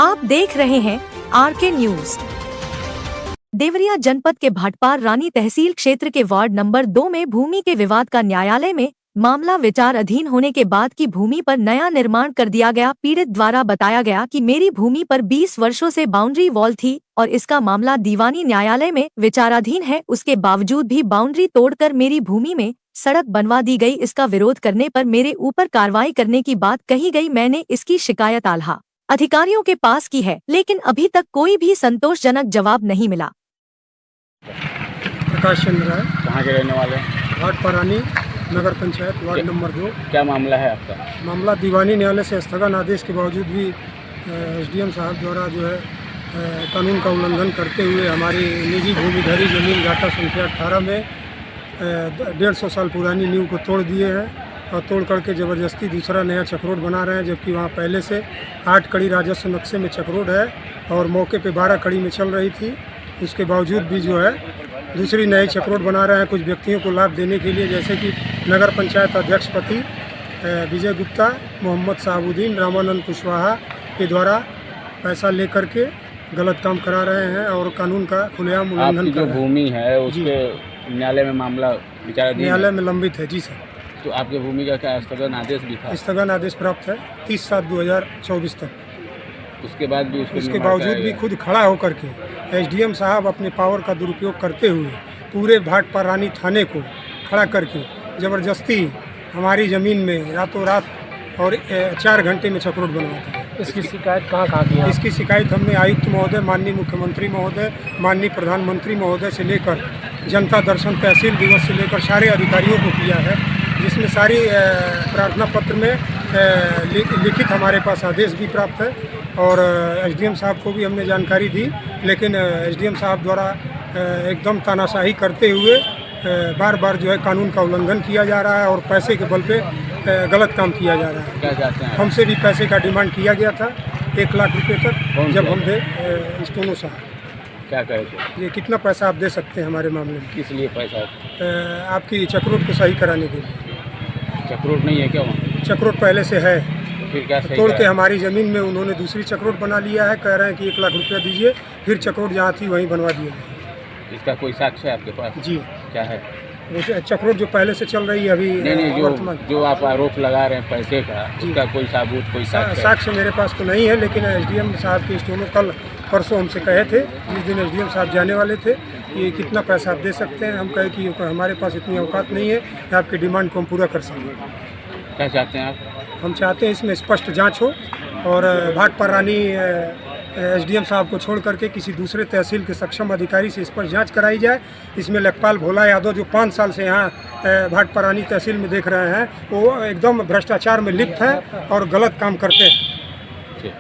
आप देख रहे हैं आरके न्यूज। देवरिया जनपद के भाटपार रानी तहसील क्षेत्र के वार्ड नंबर 2 में भूमि के विवाद का न्यायालय में मामला विचार अधीन होने के बाद की भूमि पर नया निर्माण कर दिया गया। पीड़ित द्वारा बताया गया कि मेरी भूमि पर 20 वर्षों से बाउंड्री वॉल थी और इसका मामला दीवानी न्यायालय में विचाराधीन है। उसके बावजूद भी बाउंड्री तोड़कर मेरी भूमि में सड़क बनवा दी गई। इसका विरोध करने पर मेरे ऊपर कार्रवाई करने की बात कही गई। मैंने इसकी शिकायत आला अधिकारियों के पास की है, लेकिन अभी तक कोई भी संतोषजनक जवाब नहीं मिला। प्रकाश चंद्र है। कहाँ के रहने वाले हैं? भाटपार रानी नगर पंचायत वार्ड नंबर 2। क्या मामला है आपका? मामला दीवानी न्यायालय से स्थगन आदेश के बावजूद भी एसडीएम साहब द्वारा जो है कानून का उल्लंघन करते हुए हमारी निजी भूमिधरी जमीन घाटा संख्या 18 में 150 साल पुरानी नींव को तोड़ दिए हैं और तोड़ करके ज़बरदस्ती दूसरा नया चक रोड बना रहे हैं, जबकि वहाँ पहले से 8 कड़ी राजस्व नक्शे में चक रोड है और मौके पे 12 कड़ी में चल रही थी। उसके बावजूद भी जो है दूसरी नई चक रोड बना रहे हैं कुछ व्यक्तियों को लाभ देने के लिए, जैसे कि नगर पंचायत अध्यक्ष पति विजय गुप्ता, मोहम्मद साहबुद्दीन, रामानंद कुशवाहा के द्वारा पैसा लेकर के गलत काम करा रहे हैं और कानून का खुलेआम उल्लंघन कर रहे हैं। भूमि है उसके न्यायालय में मामला विचाराधीन न्यायालय में लंबित है। जी सर। तो आपके भूमि का क्या स्थगन आदेश भी था? स्थगन आदेश प्राप्त है 30/7/2024 तक। उसके बाद भी उसके बावजूद भी खुद खड़ा होकर के एसडीएम साहब अपने पावर का दुरुपयोग करते हुए पूरे भाटपार रानी थाने को खड़ा करके ज़बरदस्ती हमारी ज़मीन में रातों रात और 4 घंटे में चक रोड बनवाते हैं। इसकी शिकायत कहाँ की है? इसकी शिकायत हमने आयुक्त महोदय, माननीय मुख्यमंत्री महोदय, माननीय प्रधानमंत्री महोदय से लेकर जनता दर्शन तहसील दिवस से लेकर सारे अधिकारियों को किया है, जिसमें सारी प्रार्थना पत्र में लिखित हमारे पास आदेश भी प्राप्त है और एसडीएम साहब को भी हमने जानकारी दी, लेकिन एसडीएम साहब द्वारा एकदम तानाशाही करते हुए बार बार जो है कानून का उल्लंघन किया जा रहा है और पैसे के बल पे गलत काम किया जा रहा है। क्या चाहते हैं? हमसे भी पैसे का डिमांड किया गया था 1 लाख रुपये तक, जब हम दे स्टोनो साहब क्या कहे थे? ये कितना पैसा आप दे सकते हैं हमारे मामले में? किस लिए पैसा? आपकी चक रोड को सही कराने के लिए। चक रोड नहीं है क्या वहाँ? चक रोड पहले से है, फिर क्या सही तोड़ के हमारी ज़मीन में उन्होंने दूसरी चक रोड बना लिया है। कह रहे हैं कि 1 लाख रुपया दीजिए, फिर चक रोड जहाँ थी वहीं बनवा दिया। इसका कोई साक्ष्य है आपके पास? जी। क्या है? चक रोड जो पहले से चल रही है अभी नहीं, जो आप आरोप लगा रहे हैं पैसे का, उसका कोई सबूत, कोई साक्ष्य मेरे पास तो नहीं है, लेकिन एसडीएम साहब के स्टोनो कल परसों हमसे कहे थे, जिस दिन एसडीएम साहब जाने वाले थे, ये कितना पैसा आप दे सकते हैं। हम कहे कि हमारे पास इतनी औकात नहीं है कि आपकी डिमांड को हम पूरा कर सकें। क्या चाहते हैं आप? हम चाहते हैं इसमें स्पष्ट जांच हो और भाटपार रानी एसडीएम साहब को छोड़ करके किसी दूसरे तहसील के सक्षम अधिकारी से स्पष्ट जांच कराई जाए। इसमें लेखपाल भोला यादव जो 5 साल से यहाँ भाटपार रानी तहसील में देख रहे हैं, वो एकदम भ्रष्टाचार में लिप्त हैं और गलत काम करते हैं।